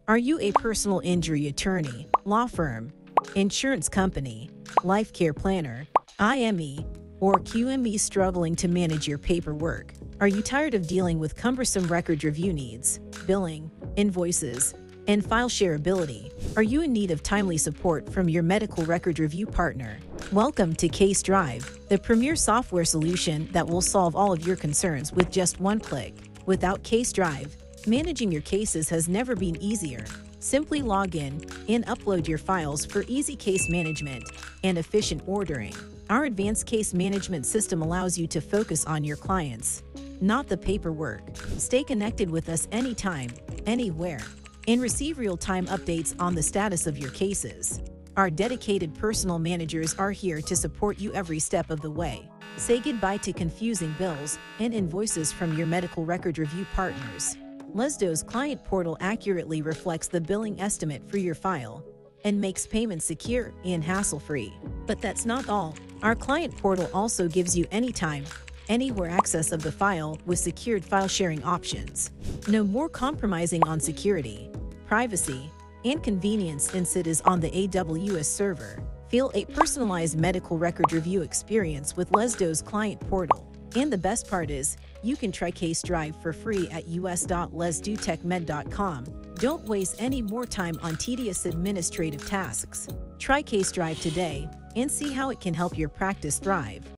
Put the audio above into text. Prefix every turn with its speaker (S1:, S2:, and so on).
S1: Are you a personal injury attorney, law firm, insurance company, life care planner, IME, or QME struggling to manage your paperwork? Are you tired of dealing with cumbersome record review needs, billing, invoices, and file shareability? Are you in need of timely support from your medical record review partner? Welcome to CaseDrive, the premier software solution that will solve all of your concerns with just one click. Without CaseDrive, managing your cases has never been easier. Simply log in and upload your files for easy case management and efficient ordering. Our advanced case management system allows you to focus on your clients, not the paperwork. Stay connected with us anytime, anywhere, and receive real-time updates on the status of your cases. Our dedicated personal managers are here to support you every step of the way. Say goodbye to confusing bills and invoices from your medical record review partners. LezDo's client portal accurately reflects the billing estimate for your file and makes payments secure and hassle-free. But that's not all. Our client portal also gives you anytime, anywhere access of the file with secured file sharing options. No more compromising on security, privacy, and convenience since it is on the AWS server. Feel a personalized medical record review experience with LezDo's client portal. And the best part is, you can try CaseDrive for free at us.LezDo TechMed.com. Don't waste any more time on tedious administrative tasks. Try CaseDrive today and see how it can help your practice thrive.